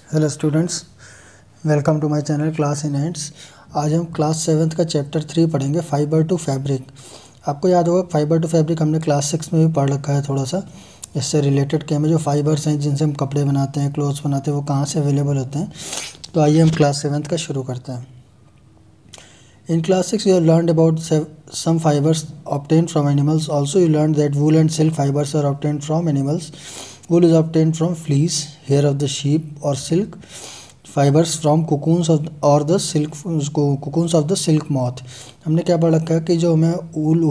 Hello students, welcome to my channel Class in Hands. आज हम class 7th का chapter 3 पढ़ेंगे, फाइबर टू फैब्रिक। आपको याद होगा फाइबर टू फैब्रिक हमने क्लास 6 में भी पढ़ रखा है थोड़ा सा। इससे रिलेटेड कि हमें जो फाइबर्स हैं जिनसे हम कपड़े बनाते हैं, क्लोथ्स बनाते हैं, वो कहाँ से अवेलेबल होते हैं। तो आइए हम क्लास 7th का शुरू करते हैं। In class 6 you have learned about some fibers obtained from animals. Also you learned that wool and silk fibers are obtained from animals. Wool is obtained from fleece, hair of the sheep or silk. Fibers from cocoons or the silk cocoons of the silk moth. हमने क्या पढ़ रखा है कि जो हमें ऊल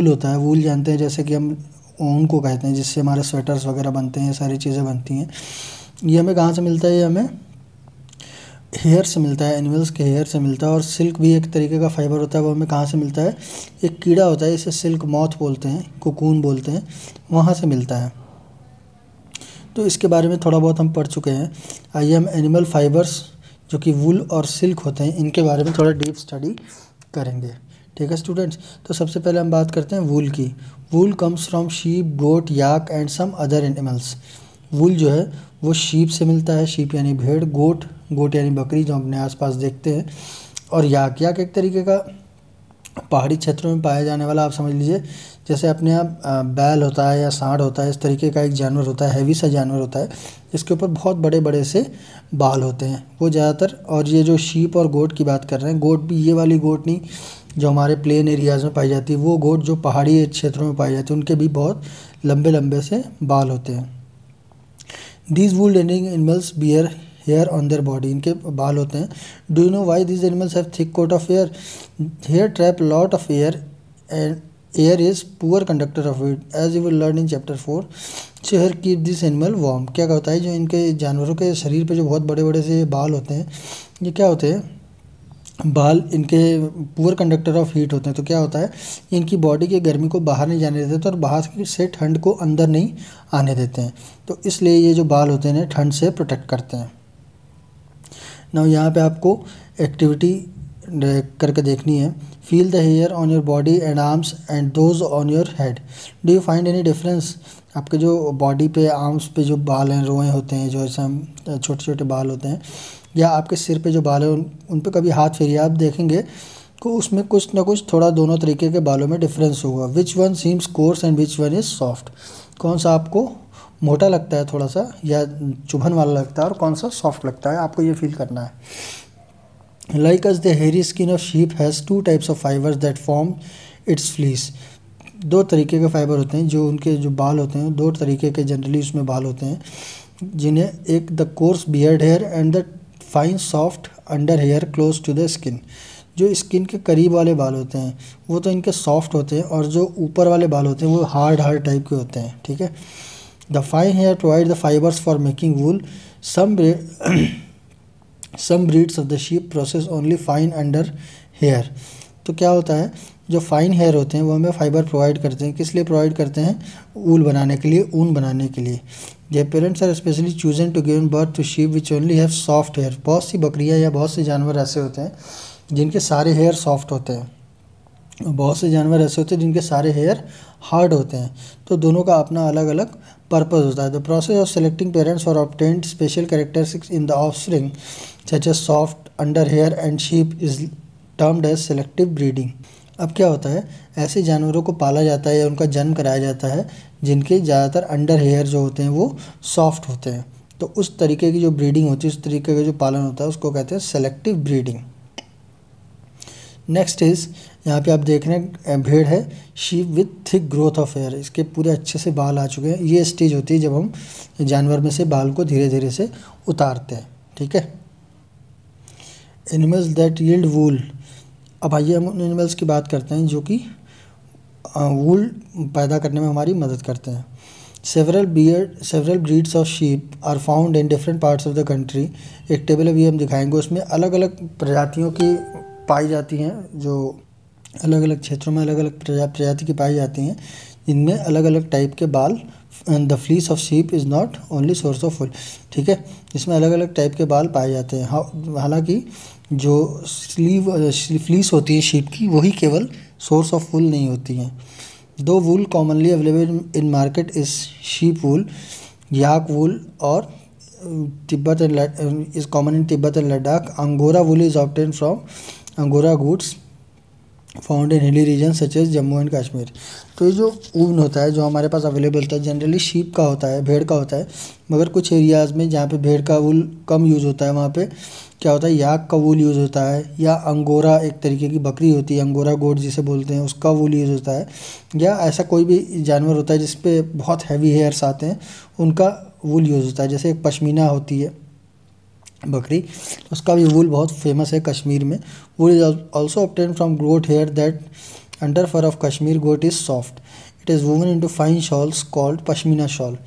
होता है, वूल जानते हैं जैसे कि हम ऊन को कहते हैं, जिससे हमारे स्वेटर्स वगैरह बनते हैं, ये सारी चीज़ें बनती हैं। ये हमें कहाँ से मिलता है? ये हमें हेयर से मिलता है, एनिमल्स के हेयर से मिलता है। और सिल्क भी एक तरीके का फाइबर होता है, वो हमें कहाँ से मिलता है? एक कीड़ा होता है, इसे सिल्क मॉथ बोलते हैं, कोकून बोलते हैं, वहाँ से मिलता है। तो इसके बारे में थोड़ा बहुत हम पढ़ चुके हैं। आइए हम एनिमल फाइबर्स जो कि वूल और सिल्क होते हैं, इनके बारे में थोड़ा डीप स्टडी करेंगे। ठीक है स्टूडेंट्स, तो सबसे पहले हम बात करते हैं वूल की। Wool comes from sheep, goat, yak and some other animals. Wool जो है वो शीप से मिलता है, शीप यानी भेड़, गोट यानी बकरी जो अपने आसपास देखते हैं, और याक एक तरीके का पहाड़ी क्षेत्रों में पाया जाने वाला, आप समझ लीजिए जैसे अपने यहाँ बैल होता है या सांड होता है, इस तरीके का एक जानवर होता है, हैवी सा जानवर होता है, जिसके ऊपर बहुत बड़े बड़े से बाल होते हैं, वो ज़्यादातर। और ये जो शीप और गोट की बात कर रहे हैं, गोट भी ये वाली गोट नहीं जो हमारे प्लेन एरियाज़ में पाई जाती है, वो गोट जो पहाड़ी क्षेत्रों में पाई जाती है, उनके भी बहुत लंबे लंबे से बाल होते हैं। These wool-eating animals bear hair on their body. इनके बाल होते हैं। Do you know why these animals have thick coat of hair? Hair trap a lot of air and air is poor conductor of it, as you will learn in chapter 4. So hair keep this animal warm. क्या होता है, जो इनके जानवरों के शरीर पे जो बहुत बड़े बड़े से बाल होते हैं, ये क्या होते हैं? बाल इनके पुअर कंडक्टर ऑफ हीट होते हैं। तो क्या होता है, इनकी बॉडी की गर्मी को बाहर नहीं जाने देते और बाहर से ठंड को अंदर नहीं आने देते हैं। तो इसलिए ये जो बाल होते हैं ठंड से प्रोटेक्ट करते हैं। नाउ यहाँ पे आपको एक्टिविटी करके देखनी है। Feel the hair on your body and arms and those on your head. Do you find any difference? आपके जो बॉडी पे, आर्म्स पे जो बाल हैं, रोए होते हैं, जो ऐसे हम छोटे छोटे बाल होते हैं, या आपके सिर पे जो बाल है उन पे कभी हाथ फेरिए, आप देखेंगे कि उसमें कुछ ना कुछ थोड़ा दोनों तरीके के बालों में डिफरेंस होगा। Which one seems course and which one is soft. कौन सा आपको मोटा लगता है थोड़ा सा, या चुभन वाला लगता है, और कौन सा सॉफ्ट लगता है, आपको ये फील करना है। Like us the hairy skin of sheep has 2 types of fibres that form it's fleece. 2 तरीके के फाइबर होते हैं, जो उनके जो बाल होते हैं 2 तरीके के जनरली उसमें बाल होते हैं, जिन्हें एक the coarse beard hair and the fine soft under hair close to the skin. जो स्किन के करीब वाले बाल होते हैं वो तो इनके सॉफ्ट होते हैं, और जो ऊपर वाले बाल होते हैं वो हार्ड टाइप के होते हैं। ठीक है। The fine hair provide the fibres for making wool. Some breeds of the sheep process only fine under hair. तो क्या होता है, जो फाइन हेयर होते हैं वो हमें फाइबर प्रोवाइड करते हैं। किस लिए प्रोवाइड करते हैं? ऊल बनाने के लिए, ऊन बनाने के लिए। Their parents are specially chosen to give birth to sheep which only have soft hair. बहुत सी बकरियां या बहुत से जानवर ऐसे होते हैं जिनके सारे हेयर सॉफ्ट होते हैं, और बहुत से जानवर ऐसे होते हैं जिनके सारे हेयर हार्ड होते हैं। तो दोनों का अपना अलग अलग पर्पज़ होता है। The process of selecting parents for obtained special characteristics in the offspring such as soft under hair and sheep is termed as selective breeding. अब क्या होता है, ऐसे जानवरों को पाला जाता है या उनका जन्म कराया जाता है जिनके ज़्यादातर अंडर हेयर जो होते हैं वो सॉफ्ट होते हैं। तो उस तरीके की जो ब्रीडिंग होती है, उस तरीके का जो पालन होता है, उसको कहते हैं सेलेक्टिव ब्रीडिंग। नेक्स्ट इज़, यहाँ पे आप देख रहे हैं भेड़ है, sheep with thick growth of hair. इसके पूरे अच्छे से बाल आ चुके हैं। ये स्टेज होती है जब हम जानवर में से बाल को धीरे धीरे से उतारते हैं। ठीक है। एनिमल्स दैट यील्ड वूल। अब आइए हम उन एनिमल्स की बात करते हैं जो कि वूल पैदा करने में हमारी मदद करते हैं। Several breeds of sheep are found in different parts of the country. एक टेबल अभी हम दिखाएंगे, उसमें अलग अलग प्रजातियों की पाई जाती हैं, जो अलग अलग क्षेत्रों में अलग अलग प्रजाति की पाई जाती हैं, जिनमें अलग अलग टाइप के बाल। The fleece of sheep is not only source of वूल। ठीक है, इसमें अलग अलग टाइप के बाल पाए जाते हैं। हालांकि जो फ्लीस होती है शीप की, वही केवल सोर्स ऑफ वूल नहीं होती हैं। Two wool commonly available in market is sheep wool, yak wool और Tibet and is common in Tibet and Ladakh. Angora wool is obtained from Angora goats found in hilly region such as Jammu and Kashmir. तो ये जो ऊन होता है जो हमारे पास available होता है जनरली शीप का होता है, भेड़ का होता है, मगर कुछ एरियाज़ में जहाँ पे भेड़ का वूल कम यूज़ होता है वहाँ पे क्या होता है याक का वूल यूज़ होता है, या अंगोरा एक तरीके की बकरी होती है, अंगोरा गोट जिसे बोलते हैं, उसका वूल यूज़ होता है, या ऐसा कोई भी जानवर होता है जिस पे बहुत हैवी हेयर्स आते हैं उनका वूल यूज़ होता है। जैसे एक पश्मीना होती है बकरी, उसका भी वूल बहुत फेमस है कश्मीर में। Wool is also obtain from goat hair that under fur of Kashmir goat is soft, it is woven into fine shawls called pashmina shawl.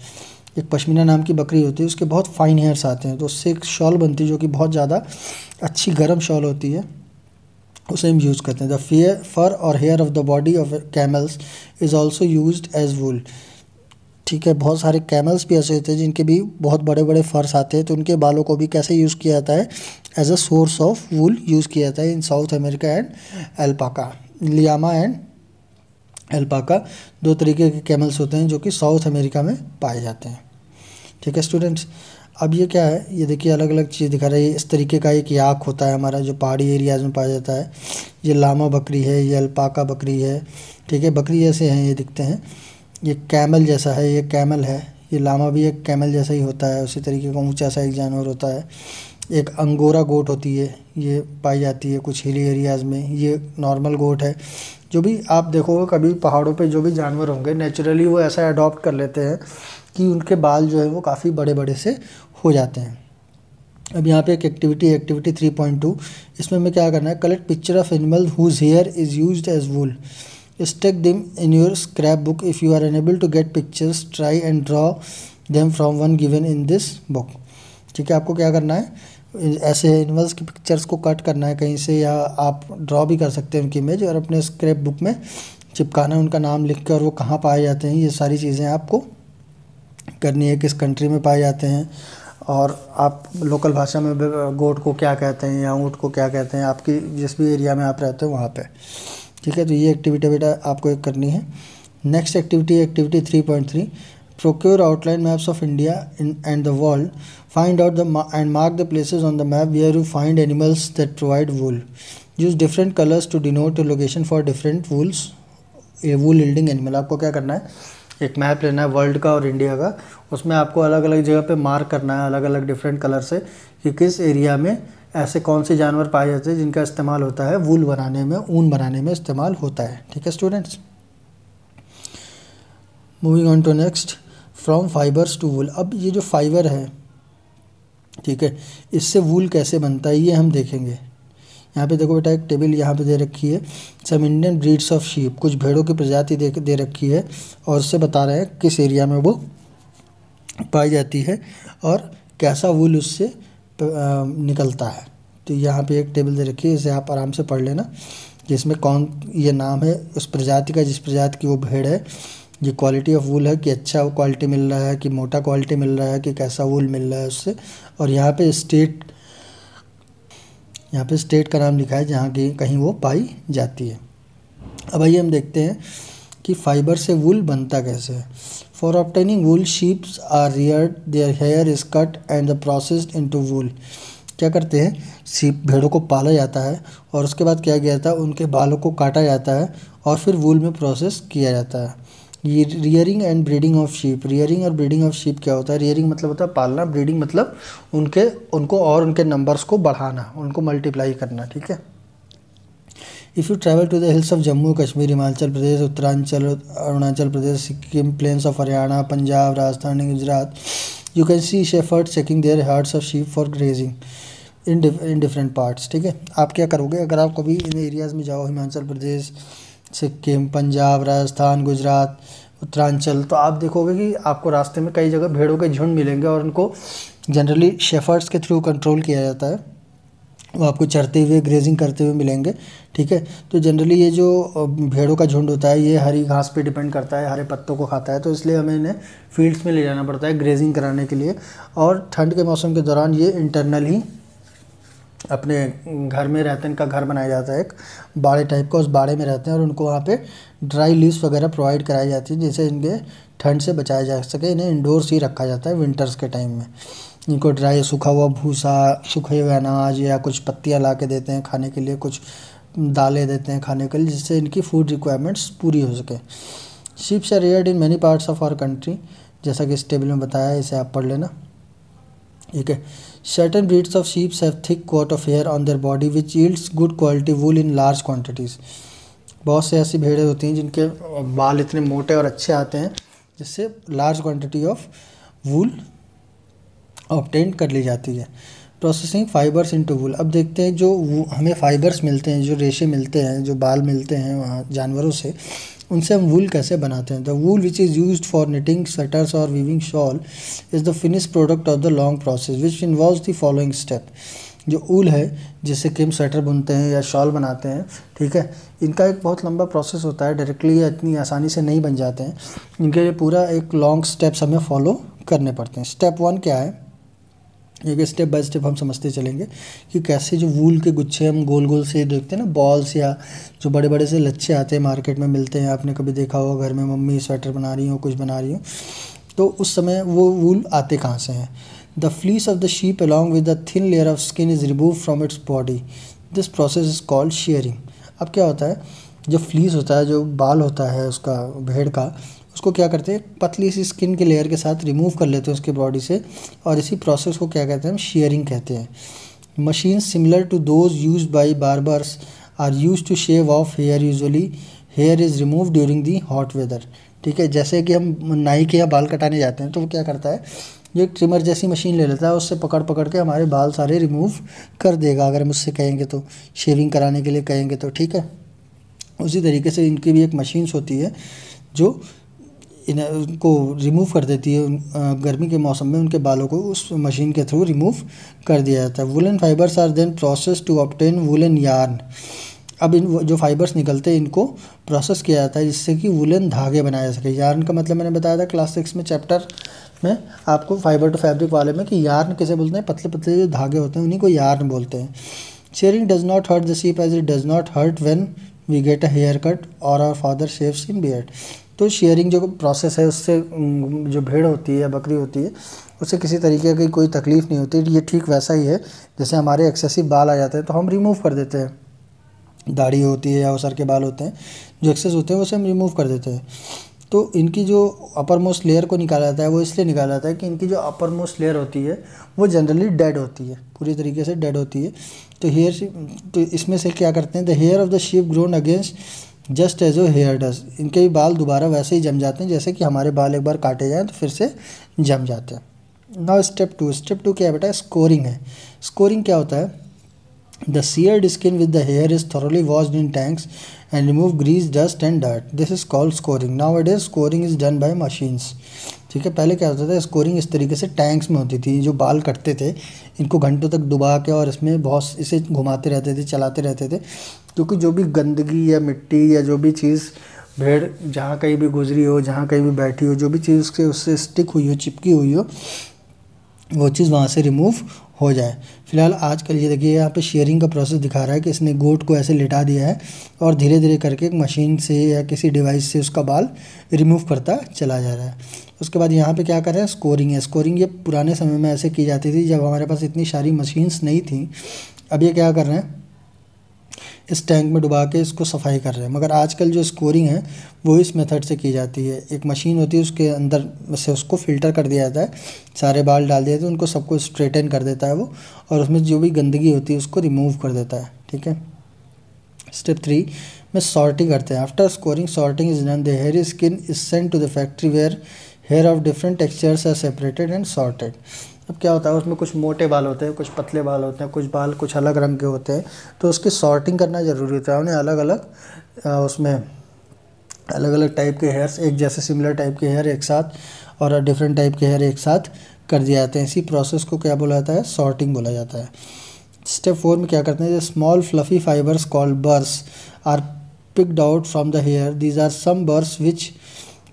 एक पश्मीना नाम की बकरी होती है, उसके बहुत फाइन हेयर्स आते हैं तो उससे एक शॉल बनती है जो कि बहुत ज़्यादा अच्छी गर्म शॉल होती है, उसे हम यूज़ करते हैं। द फर और hair of the body of camels is also used as wool. ठीक है, बहुत सारे कैमल्स भी ऐसे होते हैं जिनके भी बहुत बड़े बड़े फर्स आते हैं, तो उनके बालों को भी कैसे यूज़ किया जाता है, as a source of wool use किया जाता है in South America and alpaca. Llama and alpaca दो तरीके के कैमल्स होते हैं जो कि साउथ अमेरिका में पाए जाते हैं। ठीक है स्टूडेंट्स, अब ये क्या है, ये देखिए अलग अलग चीज़ दिखा रही है। इस तरीके का एक याक होता है हमारा जो पहाड़ी एरियाज़ में पाया जाता है, ये लामा बकरी है, ये अल्पाका बकरी है। ठीक है, बकरी जैसे हैं ये दिखते हैं, ये कैमल जैसा है, ये कैमल है, ये लामा भी एक कैमल जैसा ही होता है, उसी तरीके का ऊंचा सा एक जानवर होता है। एक अंगोरा गोट होती है, ये पाई जाती है कुछ हिली एरियाज़ में, ये नॉर्मल गोट है। जो भी आप देखोगे कभी पहाड़ों पे जो भी जानवर होंगे नेचुरली वो ऐसा अडॉप्ट कर लेते हैं कि उनके बाल जो है वो काफ़ी बड़े बड़े से हो जाते हैं। अब यहाँ पे एक एक्टिविटी 3.2, इसमें हमें क्या करना है, collect picture of animal whose hair is used as wool, stick them in your scrapbook. If you are unable to get pictures, try and draw them from one given in this book. ठीक है, आपको क्या करना है, ऐसे animals की pictures को cut करना है कहीं से, या आप ड्रॉ भी कर सकते हैं उनकी इमेज और अपने स्क्रैप बुक में चिपकाना है, उनका नाम लिख कर, और वो कहाँ पाए जाते हैं ये सारी चीज़ें आपको करनी है, किस कंट्री में पाए जाते हैं, और आप लोकल भाषा में गोट को क्या कहते हैं या ऊँट को क्या कहते हैं, आपकी जिस भी एरिया में आप रहते हो वहाँ पे। ठीक है, तो ये एक्टिविटी बेटा आपको एक करनी है। Next activity 3.3, procure outline maps of India and the world, find out and mark the places on the map where you find animals that provide wool, use different colours to denote location for different wools wool yielding animal. आपको क्या करना है, एक map लेना है world का और India का, उसमें आपको अलग अलग जगह पे मार्क करना है अलग अलग डिफरेंट कलर से कि किस एरिया में ऐसे कौन से जानवर पाए जाते हैं जिनका इस्तेमाल होता है वूल बनाने में, ऊन बनाने में इस्तेमाल होता है। ठीक है students, moving on to next, from fibres to wool. अब ये जो फाइबर है, ठीक है, इससे वूल कैसे बनता है ये हम देखेंगे। यहाँ पे देखो बेटा एक टेबल यहाँ पे दे रखी है, some Indian breeds of sheep, कुछ भेड़ों की प्रजाति दे रखी है और उससे बता रहे हैं किस एरिया में वो पाई जाती है और कैसा वूल उससे निकलता है। तो यहाँ पे एक टेबल दे रखी है, इसे आप आराम से पढ़ लेना, जिसमें कौन ये नाम है उस प्रजाति का जिस प्रजाति की वो भेड़ है, ये क्वालिटी ऑफ वूल है कि अच्छा क्वालिटी मिल रहा है कि मोटा क्वालिटी मिल रहा है कि कैसा वूल मिल रहा है उससे, और यहाँ पे स्टेट का नाम लिखा है जहाँ की कहीं वो पाई जाती है। अब आइए हम देखते हैं कि फाइबर से वूल बनता कैसे है। For obtaining wool sheeps are reared, their hair is cut and the processed into wool. क्या करते हैं, शीप भेड़ों को पाला जाता है और उसके बाद क्या किया जाता है, उनके बालों को काटा जाता है और फिर वूल में प्रोसेस किया जाता है। ये rearing and breeding of sheep, rearing और ब्रीडिंग ऑफ शीप क्या होता है, रियरिंग मतलब होता है पालना, ब्रीडिंग मतलब उनको और उनके नंबर्स को बढ़ाना, उनको मल्टीप्लाई करना। ठीक है, if you travel to the hills of Jammu Kashmir, Himachal Pradesh, Uttaranchal, Arunachal Pradesh, Sikkim, plains of Haryana, Punjab, Rajasthan, Gujarat, you can see shepherd checking their herds of sheep for grazing in different parts. ठीक है, आप क्या करोगे, अगर आप कभी इन एरियाज़ में जाओ, हिमाचल प्रदेश, सिक्किम, पंजाब, राजस्थान, गुजरात, उत्तरांचल, तो आप देखोगे कि आपको रास्ते में कई जगह भेड़ों के झुंड मिलेंगे और उनको जनरली शेफर्ड्स के थ्रू कंट्रोल किया जाता है, वो आपको चरते हुए ग्रेजिंग करते हुए मिलेंगे। ठीक है, तो जनरली ये जो भेड़ों का झुंड होता है ये हरी घास पे डिपेंड करता है, हरे पत्तों को खाता है, तो इसलिए हमें इन्हें फील्ड्स में ले जाना पड़ता है ग्रेजिंग कराने के लिए। और ठंड के मौसम के दौरान ये इंटरनल ही अपने घर में रहते हैं, इनका घर बनाया जाता है एक बाड़े टाइप का, उस बाड़े में रहते हैं और उनको वहाँ पे ड्राई लीव्स वगैरह प्रोवाइड कराई जाती है जिससे इनके ठंड से बचाया जा सके। इन्हें इंडोर्स ही रखा जाता है विंटर्स के टाइम में। इनको ड्राई सूखा हुआ भूसा, सूखे हुए अनाज या कुछ पत्तियाँ ला के देते हैं खाने के लिए, कुछ दालें देते हैं खाने के लिए, जिससे इनकी फूड रिक्वायरमेंट्स पूरी हो सके। Sheeps are reared in many parts of our country, जैसा कि इस टेबल में बताया है, इसे आप पढ़ लेना। ठीक है। Certain breeds of sheeps have thick coat of hair on their body which yields good quality wool in large quantities. बहुत से ऐसी भेड़ें होती हैं जिनके बाल इतने मोटे और अच्छे आते हैं जिससे large quantity of wool obtain कर ली जाती है। प्रोसेसिंग फाइबर्स इनटू वूल। अब देखते हैं जो हमें फाइबर्स मिलते हैं, जो रेशे मिलते हैं, जो बाल मिलते हैं वहाँ जानवरों से, उनसे हम वूल कैसे बनाते हैं। The wool which is used for knitting sweaters और weaving shawl is the finish product of the long process which involves the following step. जो ऊल है जिससे कि हम स्वेटर बुनते हैं या शॉल बनाते हैं, ठीक है, इनका एक बहुत लंबा प्रोसेस होता है, डायरेक्टली या इतनी आसानी से नहीं बन जाते हैं। इनके लिए पूरा एक लॉन्ग स्टेप्स हमें फॉलो करने पड़ते हैं। स्टेप 1 क्या है, एक स्टेप बाय स्टेप हम समझते चलेंगे कि कैसे जो वूल के गुच्छे हम गोल गोल से देखते हैं ना, बॉल्स या जो बड़े बड़े से लच्छे आते हैं मार्केट में मिलते हैं, आपने कभी देखा होगा घर में मम्मी स्वेटर बना रही हो, कुछ बना रही हो, तो उस समय वो वूल आते कहाँ से हैं। The fleece of the sheep along with the thin layer of skin is remove from its body, this process is called sharing. अब क्या होता है, जो फ्लीस होता है, जो बाल होता है उसका, भेड़ का, उसको क्या करते हैं, पतली सी स्किन के लेयर के साथ रिमूव कर लेते हैं उसके बॉडी से, और इसी प्रोसेस को क्या कहते हैं, हम शेयरिंग कहते हैं। Machine similar to those used by barbers are used to shave off hair, usually hair is remove during the hot weather. ठीक है, जैसे कि हम नाई के यहाँ बाल कटाने जाते हैं तो वो क्या करता है, ये ट्रिमर जैसी मशीन ले लेता है, उससे पकड़ पकड़ के हमारे बाल सारे रिमूव कर देगा अगर हम उससे कहेंगे तो, शेविंग कराने के लिए कहेंगे तो। ठीक है, उसी तरीके से इनकी भी एक मशीन्स होती है जो इनको रिमूव कर देती है। गर्मी के मौसम में उनके बालों को उस मशीन के थ्रू रिमूव कर दिया जाता है। Woollen fibres are then process to obtain woollen yarn. अब इन जो फाइबर्स निकलते हैं इनको प्रोसेस किया जाता है जिससे कि वुलन धागे बनाए जा सके। यार्न का मतलब मैंने बताया था क्लास 6 में चैप्टर में आपको, फाइबर टू फैब्रिक वाले में, कि यार्न किसे बोलते हैं, पतले पतले जो धागे होते हैं उन्हीं को यार्न बोलते हैं। Shearing does not hurt the sheep as it does not hurt when we get a hair cut और our father shaves in beard. तो शेयरिंग जो प्रोसेस है उससे जो भेड़ होती है या बकरी होती है उससे किसी तरीके की कोई तकलीफ़ नहीं होती। ये ठीक वैसा ही है जैसे हमारे एक्सेसिव बाल आ जाते हैं तो हम रिमूव कर देते हैं, दाढ़ी होती है या सर के बाल होते हैं जो एक्सेस होते हैं उसे हम रिमूव कर देते हैं। तो इनकी जो अपर मोस्ट लेयर को निकाला जाता है वो इसलिए निकाला जाता है कि इनकी जो अपर मोस्ट लेयर होती है वो जनरली डेड होती है, पूरी तरीके से डेड होती है। तो इसमें से क्या करते हैं, the hair of the sheep grown against just as our hair does. इनके भी बाल दोबारा वैसे ही जम जाते हैं जैसे कि हमारे बाल एक बार काटे जाएँ तो फिर से जम जाते हैं। Now step 2। स्टेप 2 क्या है बेटा, स्कोरिंग है। स्कोरिंग क्या होता है, the seared skin with the hair is thoroughly washed in tanks and remove grease, dust and dirt. This is called scoring. Nowadays scoring is done by machines. ठीक है, पहले क्या होता था, स्कोरिंग इस तरीके से टैंक्स में होती थी। जो बाल कटते थे इनको घंटों तक डुबा के और इसमें बहुत इसे घुमाते रहते थे, चलाते रहते थे, क्योंकि जो भी गंदगी या मिट्टी या जो भी चीज़ भेड़ जहाँ कहीं भी गुजरी हो, जहाँ कहीं भी बैठी हो, जो भी चीज़ उससे स्टिक हुई हो, चिपकी हुई हो, वो चीज़ वहाँ से रिमूव हो जाए। फिलहाल आजकल ये देखिए यहाँ पे शेयरिंग का प्रोसेस दिखा रहा है कि इसने गोट को ऐसे लिटा दिया है और धीरे धीरे करके एक मशीन से या किसी डिवाइस से उसका बाल रिमूव करता चला जा रहा है। उसके बाद यहाँ पे क्या कर रहे हैं, स्कोरिंग है। स्कोरिंग ये पुराने समय में ऐसे की जाती थी जब हमारे पास इतनी सारी मशीन्स नहीं थी। अब ये क्या कर रहे हैं, इस टैंक में डुबा के इसको सफाई कर रहे हैं। मगर आजकल जो स्कोरिंग है वो इस मेथड से की जाती है। एक मशीन होती है, उसके अंदर से उसको फ़िल्टर कर दिया जाता है, सारे बाल डाल दिए जाते हैं, उनको सबको स्ट्रेटन कर देता है वो, और उसमें जो भी गंदगी होती है उसको रिमूव कर देता है। ठीक है, स्टेप 3 में सॉर्टिंग करते हैं। After scouring sorting is done, the hair skin is sent to the factory where hair of different textures are separated and sorted. अब क्या होता है, उसमें कुछ मोटे बाल होते हैं, कुछ पतले बाल होते हैं, कुछ बाल कुछ अलग रंग के होते हैं, तो उसकी सॉर्टिंग करना ज़रूरी होता है। उन्हें अलग अलग उसमें अलग अलग टाइप के हेयर्स, एक जैसे सिमिलर टाइप के हेयर एक साथ और डिफरेंट टाइप के हेयर एक साथ कर दिए जाते हैं। इसी प्रोसेस को क्या बोला जाता है, सॉर्टिंग बोला जाता है। स्टेप 4 में क्या करते हैं, small fluffy fibres called burrs are picked out from the hair. These are some burrs which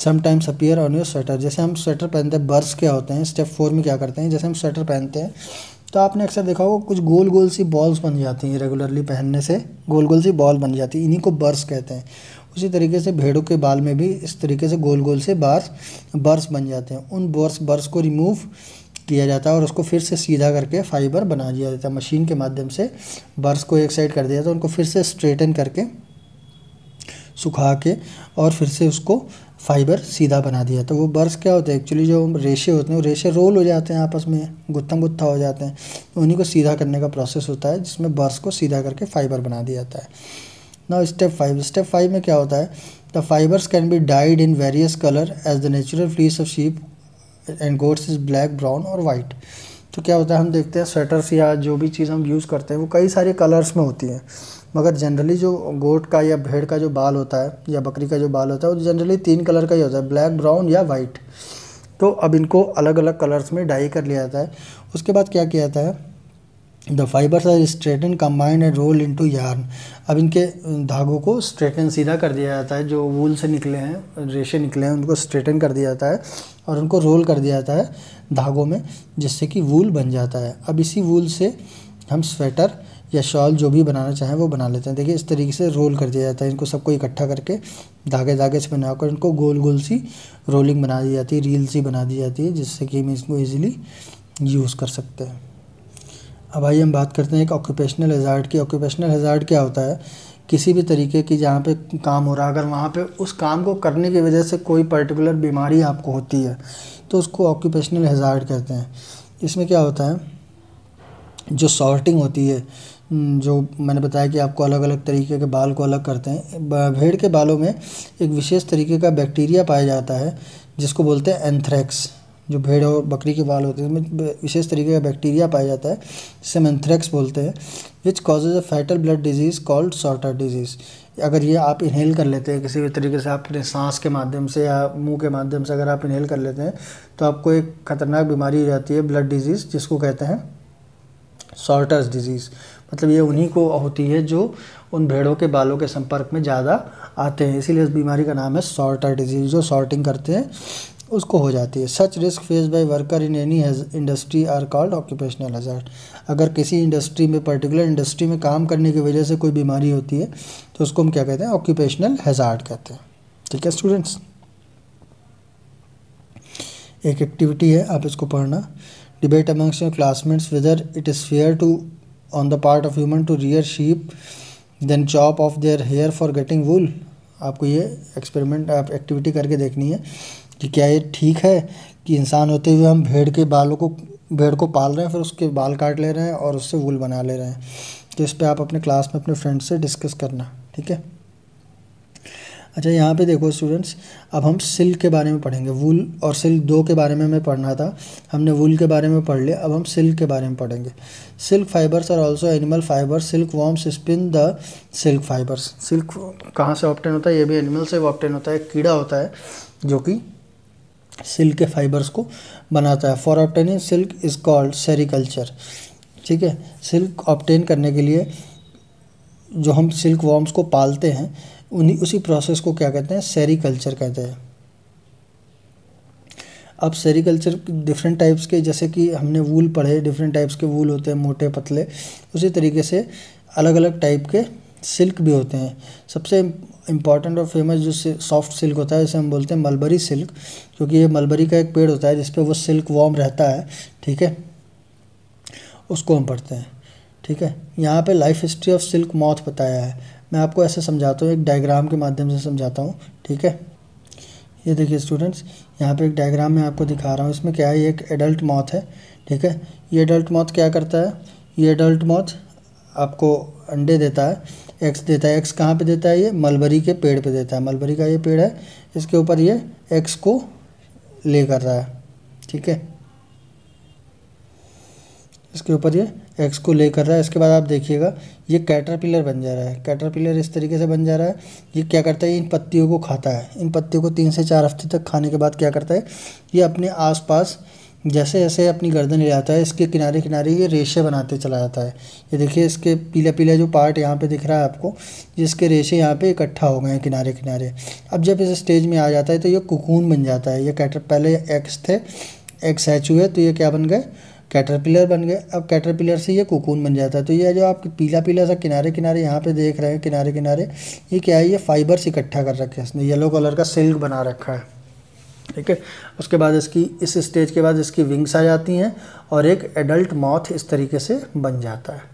sometimes appear on your sweater. जैसे हम स्वेटर पहनते हैं, बर्स क्या होते हैं, स्टेप 4 में क्या करते हैं, जैसे हम स्वेटर पहनते हैं तो आपने अक्सर देखा होगा कुछ गोल गोल सी बॉल्स बन जाती हैं, रेगुलरली पहनने से गोल गोल सी बॉल बन जाती है, इन्हीं को बर्स कहते हैं। उसी तरीके से भेड़ों के बाल में भी इस तरीके से गोल गोल से बर्स बन जाते हैं। उन बर्स को रिमूव किया जाता है और उसको फिर से सीधा करके फाइबर बना दिया जाता है। मशीन के माध्यम से बर्स को एक साइड कर दिया जाता है, उनको फिर से स्ट्रेटन करके सुखा के और फिर से उसको फाइबर सीधा बना दिया। तो वो बर्स क्या होता है, एक्चुअली जो रेशे होते हैं वो रेशे रोल हो जाते हैं, आपस में गुत्थम गुत्था हो जाते हैं, तो उन्हीं को सीधा करने का प्रोसेस होता है जिसमें बर्स को सीधा करके फाइबर बना दिया जाता है। नाउ स्टेप 5 में क्या होता है, the fibres can be dyed in various colour as the natural fleece of sheep and goats is black, brown और वाइट। तो क्या होता है, हम देखते हैं स्वेटर्स या जो भी चीज़ हम यूज़ करते हैं वो कई सारे कलर्स में होती हैं, मगर जनरली जो गोट का या भेड़ का जो बाल होता है या बकरी का जो बाल होता है वो जनरली 3 कलर का ही होता है, ब्लैक, ब्राउन या वाइट। तो अब इनको अलग अलग कलर्स में डाई कर लिया जाता है। उसके बाद क्या किया जाता है, the fibres are straighten combined and roll into yarn. अब इनके धागों को स्ट्रेटन सीधा कर दिया जाता है, जो वूल से निकले हैं, रेशे निकले हैं, उनको स्ट्रेटन कर दिया जाता है और उनको रोल कर दिया जाता है धागों में, जिससे कि वूल बन जाता है। अब इसी वूल से हम स्वेटर या शॉल जो भी बनाना चाहें वो बना लेते हैं। देखिए इस तरीके से रोल कर दिया जाता है, इनको सबको इकट्ठा करके धागे धागे से बनाकर इनको गोल गोल सी रोलिंग बना दी जाती है, रील सी बना दी जाती है, जिससे कि हम इसको ईजिली यूज़ कर सकते हैं। अब आइए हम बात करते हैं एक ऑक्यूपेशनल हैज़ार्ड की। ऑक्यूपेशनल हैज़ार्ड क्या होता है, किसी भी तरीके की जहाँ पे काम हो रहा है, अगर वहाँ पे उस काम को करने की वजह से कोई पर्टिकुलर बीमारी आपको होती है तो उसको ऑक्यूपेशनल हैज़ार्ड कहते हैं। इसमें क्या होता है, जो सॉर्टिंग होती है, जो मैंने बताया कि आपको अलग अलग तरीके के बाल को अलग करते हैं, भेड़ के बालों में एक विशेष तरीके का बैक्टीरिया पाया जाता है जिसको बोलते हैं एंथ्रेक्स। जो भेड़ और बकरी के बाल होते हैं उसमें विशेष तरीके का बैक्टीरिया पाया जाता है जिसे हम एंथ्रेक्स बोलते हैं, which causes a fatal blood disease called sorter disease. अगर ये आप इनहेल कर लेते हैं किसी भी तरीके से, आप अपने सांस के माध्यम से या मुंह के माध्यम से अगर आप इनहेल कर लेते हैं तो आपको एक खतरनाक बीमारी हो जाती है, ब्लड डिजीज़, जिसको कहते हैं सॉर्टर्स डिजीज़। मतलब ये उन्हीं को होती है जो उन भेड़ों के बालों के संपर्क में ज़्यादा आते हैं, इसीलिए इस बीमारी का नाम है सॉर्टर डिजीज़। जो सॉर्टिंग करते हैं उसको हो जाती है। Such risk face by worker in any industry are called occupational hazard. अगर किसी इंडस्ट्री में, पर्टिकुलर इंडस्ट्री में काम करने की वजह से कोई बीमारी होती है तो उसको हम क्या कहते हैं, ऑक्यूपेशनल हैज़ार्ड कहते हैं। ठीक है स्टूडेंट्स, एक एक्टिविटी है, आप इसको पढ़ना। Debate amongst your classmates whether it is fair to on the part of human to rear sheep then chop off their hair for getting wool. आपको ये एक्सपेरिमेंट, आप एक्टिविटी करके देखनी है कि क्या ये ठीक है कि इंसान होते हुए हम भेड़ को पाल रहे हैं, फिर उसके बाल काट ले रहे हैं और उससे वूल बना ले रहे हैं। तो इस पर आप अपने क्लास में अपने फ्रेंड से डिस्कस करना, ठीक है। अच्छा यहाँ पे देखो स्टूडेंट्स, अब हम सिल्क के बारे में पढ़ेंगे। वूल और सिल्क दो के बारे में मैं पढ़ना था, हमने वूल के बारे में पढ़ लिया, अब हम सिल्क के बारे में पढ़ेंगे। Silk fibres are also animal fibres, silk worms spin the silk fibres. Silk कहाँ से ऑब्टेन होता है, ये भी एनिमल से ऑब्टेन होता है। कीड़ा होता है जो कि सिल्क के फाइबर्स को बनाता है। For obtaining silk is called sericulture. ठीक है, सिल्क ऑब्टेन करने के लिए जो हम सिल्क वॉर्म्स को पालते हैं उसी प्रोसेस को क्या कहते हैं, सेरिकल्चर कहते हैं। अब सेरिकल्चर डिफरेंट टाइप्स के, जैसे कि हमने वूल पढ़े, डिफरेंट टाइप्स के वूल होते हैं, मोटे पतले, उसी तरीके से अलग अलग टाइप के सिल्क भी होते हैं। सबसे इम्पॉर्टेंट और फेमस जो सॉफ्ट सिल्क होता है इसे हम बोलते हैं मलबरी सिल्क, क्योंकि ये मलबरी का एक पेड़ होता है जिस पे वो सिल्क वॉर्म रहता है। ठीक है, उसको हम पढ़ते हैं। ठीक है, यहाँ पे life history of silk moth बताया है। मैं आपको ऐसे समझाता हूँ, एक डायग्राम के माध्यम से समझाता हूँ। ठीक है, ये देखिए स्टूडेंट्स, यहाँ पे एक डायग्राम मैं आपको दिखा रहा हूँ। इसमें क्या है, ये एक एडल्ट मॉथ है। ठीक है, ये एडल्ट मॉथ क्या करता है, ये एडल्ट मॉथ आपको अंडे देता है, एग्स देता है। एग्स कहाँ पे देता है, ये मलबरी के पेड़ पे देता है। मलबरी का ये पेड़ है, इसके ऊपर ये एग्स को ले कर रहा है। ठीक है, इसके ऊपर ये एग्स को ले कर रहा है। इसके बाद आप देखिएगा ये कैटरपिलर बन जा रहा है। कैटरपिलर इस तरीके से बन जा रहा है। ये क्या करता है, इन पत्तियों को खाता है। इन पत्तियों को 3 से 4 हफ्ते तक खाने के बाद क्या करता है, ये अपने आसपास जैसे जैसे अपनी गर्दन ले जाता है, इसके किनारे किनारे ये रेशे बनाते चला जाता है। ये देखिए, इसके पीला पीला जो पार्ट यहाँ पे दिख रहा है आपको, जिसके रेशे यहाँ पे इकट्ठा हो गए हैं किनारे किनारे। अब जब इस स्टेज में आ जाता है तो ये कोकून बन जाता है। ये पहले एग्स थे, एग्स हैच हुए तो ये क्या बन गए, कैटरपिलर बन गए। अब कैटरपिलर से ये कोकून बन जाता है। तो ये जो आप पीला पीला सा किनारे किनारे यहाँ पे देख रहे हैं, किनारे किनारे, ये क्या है, ये फाइबर्स इकट्ठा कर रखे हैं इसने, येलो कलर का सिल्क बना रखा है। ठीक है। उसके बाद इसकी इस स्टेज के बाद इसकी विंग्स आ जाती हैं और एक एडल्ट मॉथ इस तरीके से बन जाता है।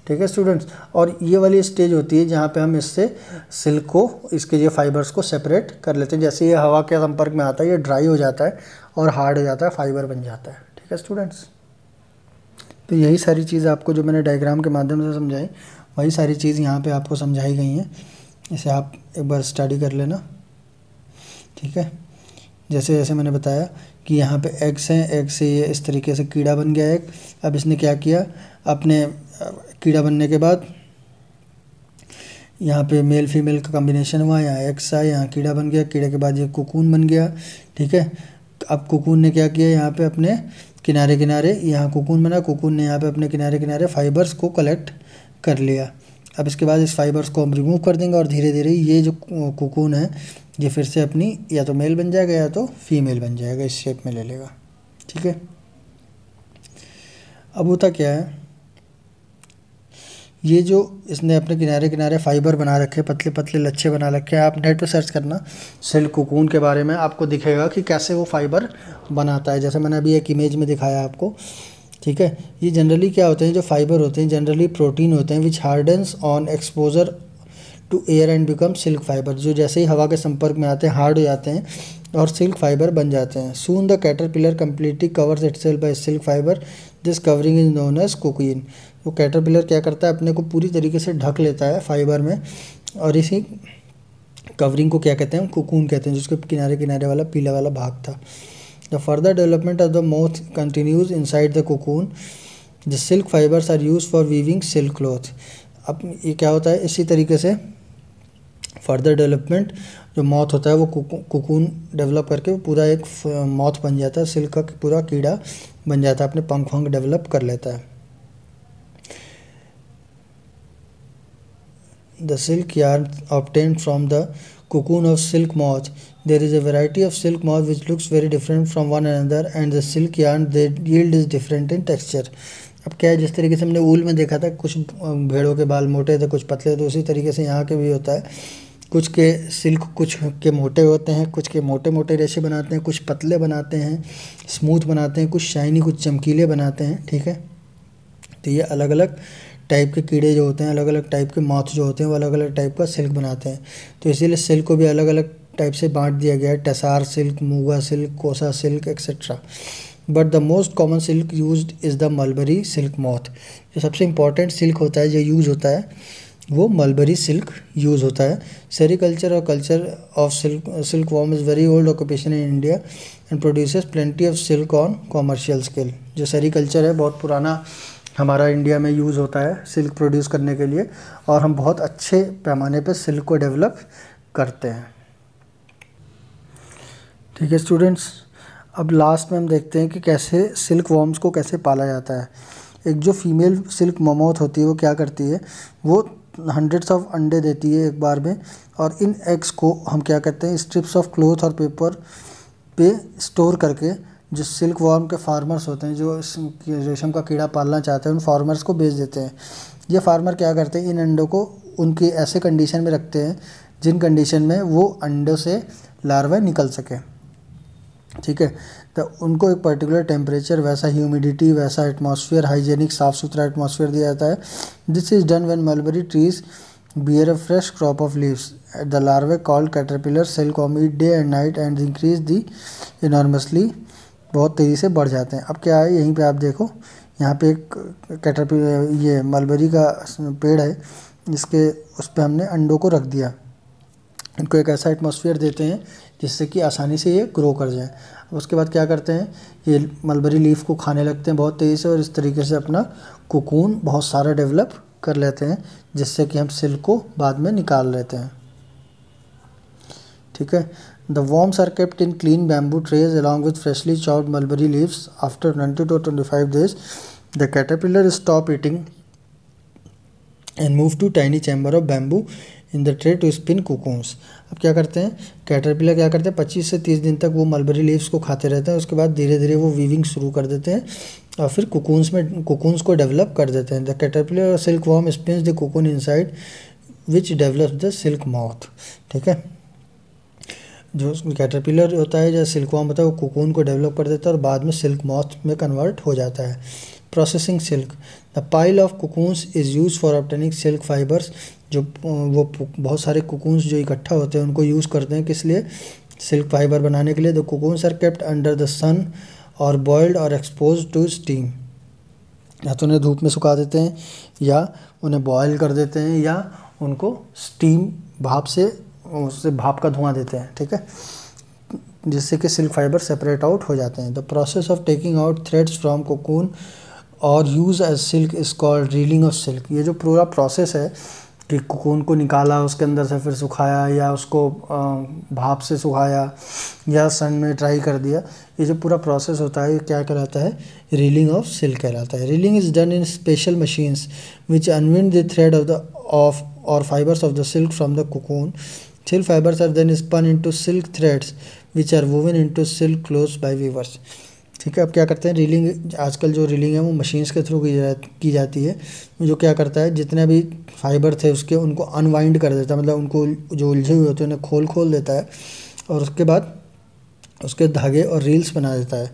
ठीक है स्टूडेंट्स, और ये वाली स्टेज होती है जहाँ पे हम इससे सिल्क को, इसके ये फाइबर्स को सेपरेट कर लेते हैं। जैसे ये हवा के संपर्क में आता है ये ड्राई हो जाता है और हार्ड हो जाता है, फाइबर बन जाता है। ठीक है स्टूडेंट्स, तो यही सारी चीज़ आपको जो मैंने डायग्राम के माध्यम से समझाई, वही सारी चीज़ यहाँ पे आपको समझाई गई हैं। इसे आप एक बार स्टडी कर लेना। ठीक है, जैसे जैसे मैंने बताया कि यहाँ पे एग्स हैं, एग से ये इस तरीके से कीड़ा बन गया एक। अब इसने क्या किया, अपने कीड़ा बनने के बाद यहाँ पे मेल फीमेल का कॉम्बिनेशन हुआ, यहाँ एग्स आया, यहाँ कीड़ा बन गया, कीड़े के बाद ये कोकून बन गया। ठीक है, अब कोकून ने क्या किया, यहाँ पे अपने किनारे किनारे, यहाँ कोकून बना, कोकून ने यहाँ पे अपने किनारे किनारे फाइबर्स को कलेक्ट कर लिया। अब इसके बाद इस फाइबर्स को हम रिमूव कर देंगे और धीरे धीरे ये जो कोकून है ये फिर से अपनी या तो मेल बन जाएगा या तो फीमेल बन जाएगा, इस शेप में ले लेगा। ठीक है, अब होता क्या है, ये जो इसने अपने किनारे किनारे फाइबर बना रखे, पतले पतले लच्छे बना रखे हैं। आप नेट पे सर्च करना सिल्क कोकून के बारे में, आपको दिखेगा कि कैसे वो फाइबर बनाता है, जैसे मैंने अभी एक इमेज में दिखाया आपको। ठीक है, ये जनरली क्या होते हैं, जो फाइबर होते हैं जनरली प्रोटीन होते हैं, which hardens on exposure to air and become silk fibre, जो जैसे ही हवा के संपर्क में आते हैं हार्ड हो जाते हैं और सिल्क फाइबर बन जाते हैं। Soon the caterpillar completely covers itself by silk fibre, this covering is known as cocoon. तो कैटरपिलर क्या करता है, अपने को पूरी तरीके से ढक लेता है फाइबर में, और इसी कवरिंग को क्या कहते हैं, कोकून कहते हैं, जिसके किनारे किनारे वाला पीला वाला भाग था। The further development of the moth continues inside the cocoon, the silk fibres are use for weaving silk cloth. अब ये क्या होता है, इसी तरीके से फर्दर डेवलपमेंट, जो मॉथ होता है वो कोकून डेवलप करके पूरा एक मॉथ बन जाता है, सिल्क का पूरा कीड़ा बन जाता है, अपने पंख वंख डेवलप कर लेता है। The silk yarn obtained from the cocoon of silk moth. There is a variety of silk moth which looks very different from one another, and the silk yarn they yield is different in texture. अब क्या है, जिस तरीके से हमने ऊल में देखा था कुछ भेड़ों के बाल मोटे थे कुछ पतले, तो उसी तरीके से यहाँ के भी होता है। कुछ के सिल्क कुछ के मोटे होते हैं, कुछ के मोटे मोटे रेशे बनाते हैं, कुछ पतले बनाते हैं, स्मूथ बनाते हैं, कुछ शाइनी कुछ चमकीले बनाते हैं। ठीक है, तो ये अलग अलग टाइप के कीड़े जो होते हैं, अलग अलग टाइप के मॉथ जो होते हैं, वो अलग अलग टाइप का सिल्क बनाते हैं। तो इसीलिए सिल्क को भी अलग अलग टाइप से बांट दिया गया है, टसार सिल्क, मूगा सिल्क, कोसा silk etcetera. But the most common silk used is the mulberry silk moth. जो सबसे इम्पॉर्टेंट सिल्क होता है जो यूज़ होता है वो मलबरी सिल्क यूज़ होता है। सेरिकल्चर और culture of silk worm is very old occupation in India and produces plenty of silk on commercial scale. जो सेरिकल्चर है बहुत पुराना हमारा इंडिया में यूज़ होता है सिल्क प्रोड्यूस करने के लिए, और हम बहुत अच्छे पैमाने पे सिल्क को डेवलप करते हैं। ठीक है स्टूडेंट्स, अब लास्ट में हम देखते हैं कि कैसे सिल्क वॉर्म्स को कैसे पाला जाता है। एक जो फीमेल सिल्क मोमोथ होती है वो क्या करती है, वो हंड्रेड्स ऑफ अंडे देती है एक बार में, और इन एग्स को हम क्या करते हैं, स्ट्रिप्स ऑफ क्लॉथ और पेपर पे स्टोर करके जो सिल्क वॉर्म के फार्मर्स होते हैं, जो रेशम का कीड़ा पालना चाहते हैं, उन फार्मर्स को बेच देते हैं। ये फार्मर क्या करते हैं, इन अंडों को उनके ऐसे कंडीशन में रखते हैं जिन कंडीशन में वो अंडों से लार्वा निकल सके। ठीक है, तो उनको एक पर्टिकुलर टेम्परेचर, वैसा ह्यूमिडिटी, वैसा एटमॉस्फेयर, हाइजेनिक साफ़ सुथरा एटमॉस्फेयर दिया जाता है। This is done when mulberry trees bear a fresh crop of leaves. The larvae called caterpillar silkworm eat day and night and increase the enormously, बहुत तेज़ी से बढ़ जाते हैं। अब क्या है, यहीं पे आप देखो, यहाँ पे एक कैटरपिलर, ये मलबरी का पेड़ है, इसके उस पर हमने अंडों को रख दिया। इनको एक ऐसा एटमॉस्फेयर देते हैं जिससे कि आसानी से ये ग्रो कर जाए। अब उसके बाद क्या करते हैं, ये मलबरी लीफ को खाने लगते हैं बहुत तेज़ी से, और इस तरीके से अपना कोकून बहुत सारा डेवलप कर लेते हैं, जिससे कि हम सिल्क को बाद में निकाल लेते हैं। ठीक है, the worms are kept in clean bamboo trays along with freshly chopped mulberry leaves. After 20 to 25 days the caterpillar stop eating and move to tiny chamber of bamboo in the tray to spin cocoons. अब क्या करते हैं, caterpillar क्या करते हैं, 25 से 30 दिन तक वो मलबरी लीव्स को खाते रहते हैं। उसके बाद धीरे धीरे वो वीविंग शुरू कर देते हैं और फिर कोकून्स को डेवलप कर देते हैं। The caterpillar silk worm spins the cocoon inside which develops the silk moth. ठीक है, जो कैटरपिलर होता है या सिल्कवॉर्म होता है वो कोकून को डेवलप कर देता है और बाद में सिल्क मॉथ में कन्वर्ट हो जाता है। Processing silk, the pile of cocoons is use for obtaining silk fibres. जो वो बहुत सारे कोकून्स जो इकट्ठा होते हैं उनको यूज़ करते हैं, किस लिए? सिल्क फाइबर बनाने के लिए। The cocoons are kept under the sun और बॉइल्ड और एक्सपोज टू स्टीम। या तो उन्हें धूप में सुखा देते हैं या उन्हें बॉयल कर देते हैं या उनको स्टीम भाप से उससे भाप का धुआं देते हैं, ठीक है, जिससे कि सिल्क फाइबर सेपरेट आउट हो जाते हैं। The process of taking out threads from cocoon और use as silk is called reeling of silk. ये जो पूरा प्रोसेस है कि कोकून को निकाला उसके अंदर से फिर सुखाया या उसको भाप से सुखाया या सन में ड्राई कर दिया, ये जो पूरा प्रोसेस होता है ये क्या कहलाता है? रीलिंग ऑफ सिल्क कहलाता है। Reeling is done in special machines which unwind the thread of or fibers of the silk from the cocoon. Silk fibers are then spun into silk threads which are woven into silk clothes by weavers. ठीक है, अब क्या करते हैं? Railing, आजकल जो railing है वो मशीन्स के थ्रू की जाती है, जो क्या करता है जितने भी फाइबर थे उसके उनको अनवाइंड कर देता है, मतलब उनको जो उलझे हुए होते हैं उन्हें खोल देता है और उसके बाद उसके धागे और रील्स बना देता है,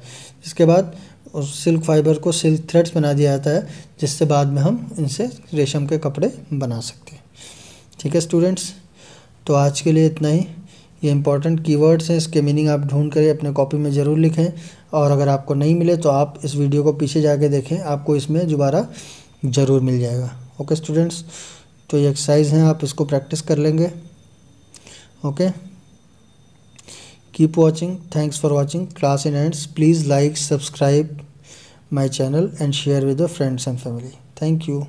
जिसके बाद उस सिल्क फाइबर को सिल्क थ्रेड्स बना दिया जाता है, जिससे बाद में हम इनसे रेशम के कपड़े बना सकते हैं। ठीक है स्टूडेंट्स, तो आज के लिए इतना ही। ये इंपॉर्टेंट कीवर्ड्स हैं, इसके मीनिंग आप ढूंढ कर अपने कॉपी में ज़रूर लिखें और अगर आपको नहीं मिले तो आप इस वीडियो को पीछे जाके देखें, आपको इसमें दोबारा ज़रूर मिल जाएगा। ओके स्टूडेंट्स, तो ये एक्सरसाइज हैं, आप इसको प्रैक्टिस कर लेंगे। Okay, keep watching, thanks for watching. Class in ends, please like, subscribe my channel and share with your friends and family. Thank you.